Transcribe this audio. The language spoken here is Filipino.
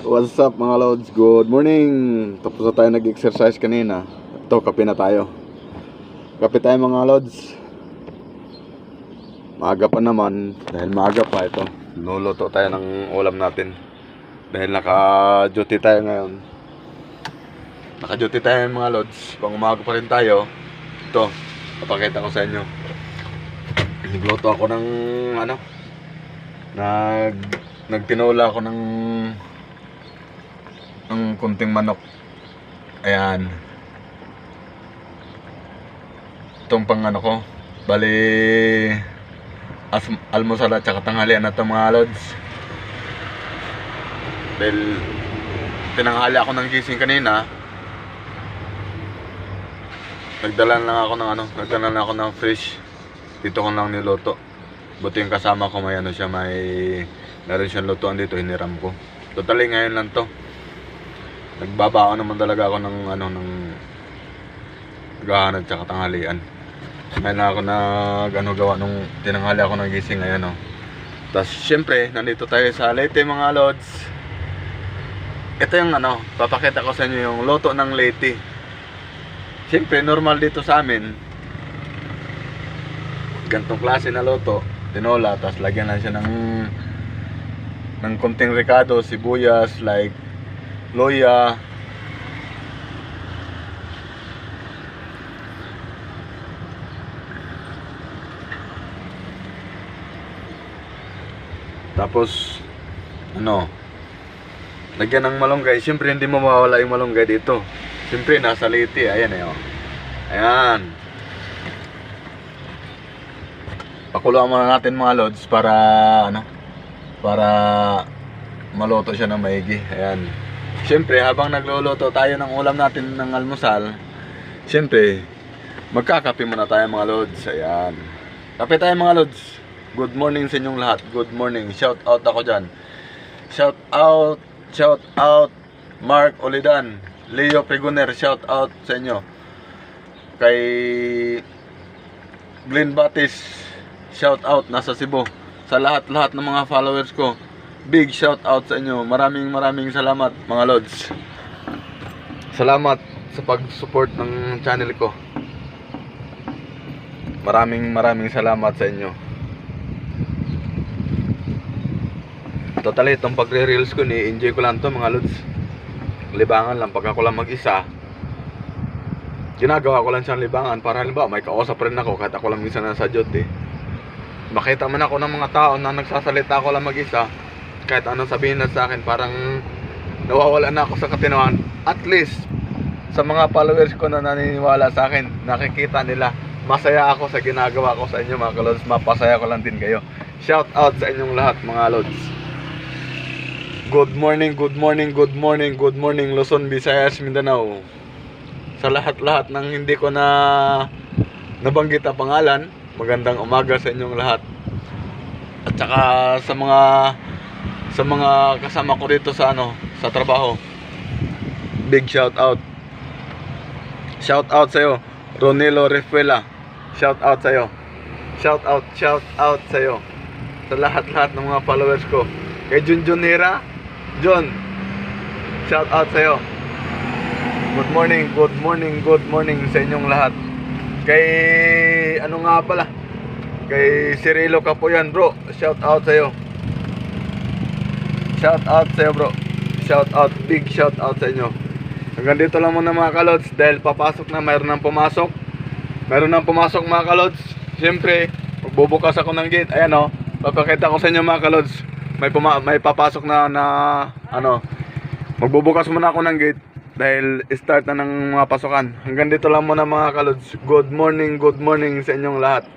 What's up mga lods? Good morning. Tapos na tayo nag-exercise kanina. Ito, kape na tayo. Kape tayo mga lods. Maaga pa naman. Dahil maaga pa ito, luluto tayo ng ulam natin. Dahil naka-duty tayo ngayon. Naka-duty tayo mga lods. Pang umaga pa rin tayo. Ito, papakita ko sa inyo. Nagluto ako ng nagtinola ako ng kunting manok. Ayan. Itong pang ko. Bali almusal at saka tanghalian na ito mga lods. Dahil tinanghali ako ng gising kanina. Nagdala lang ako ng fish. Dito ko lang niluto. Buti yung kasama ko may meron siyang lutuan dito, hiniram ko. Totally ngayon lang to. Nagbabaon naman talaga ako ng gahan at saka tanghalian. Ngayon na ako gawa nung tinanghali ako ng gising ngayon, oh. Tapos syempre, nandito tayo sa Leyte mga lods. Ito yung papakita ko sa inyo yung luto ng Leyte. Syempre, normal dito sa amin. Gantong klase na luto, tinola, tapos lagyan lang siya ng konting ricado, sibuyas, like loya. Tapos lagyan ng malunggay. Siyempre hindi mo mawawala yung malunggay dito. Siyempre nasa Leyte, ayan oh. Ayan. Pakuluan muna natin mga lods para maluto siya ng maigi. Ayan. Siyempre habang nagluluto tayo ng ulam natin ng almusal, siyempre magkakape muna tayo mga lods. Ayan. Kape tayo mga lods. Good morning sa inyong lahat. Good morning. Shout out ako dyan. Shout out Mark Olidan, Leo Pregoner, shout out sa inyo. Kay Glenn Batis, shout out nasa Cebu. Sa lahat ng mga followers ko, big shout out sa inyo. Maraming salamat mga lods. Salamat sa pag-support ng channel ko. Maraming salamat sa inyo. Totally, itong pagre-reels ko, ni-enjoy ko lang to mga lods. Libangan lang, pag ako lang mag-isa, ginagawa ko lang siyang libangan para halimbawa may kausap rin ako kahit ako lang minsan nasa duty. Makita man ako ng mga tao na nagsasalita ako lang mag-isa, kahit anong sabihin na sa akin, parang nawawala na ako sa katinoan. At least sa mga followers ko na naniniwala sa akin, nakikita nila masaya ako sa ginagawa ko sa inyo mga lods. Mapasaya ko lang din kayo. Shout out sa inyong lahat mga lods. Good morning Luzon, Visayas, Mindanao. Sa lahat ng hindi ko nabanggit ang pangalan, magandang umaga sa inyong lahat. At saka sa mga kasama ko dito sa trabaho, big shout out. Shout out sa iyo, Ronelo Refuela. Shout out sa iyo. Shout out sa iyo. Sa lahat ng mga followers ko. Kay Junjun Hira, John, shout out sa iyo. Good morning sa inyong lahat. Kay kay Cirilo Capoyan, bro, shout out sa iyo. Shout out sa iyo, bro. Shout out, big shout out sa inyo. Hanggang dito lang muna mga kalods, dahil papasok na, mayroon nang pumasok mga kalods. Siyempre, magbubukas ako ng gate. Ayan papakita ko sa inyo mga kalods. May papasok na magbubukas muna ako ng gate dahil start na ng mga pasukan. Hanggang dito lang muna mga kalods. Good morning sa inyong lahat.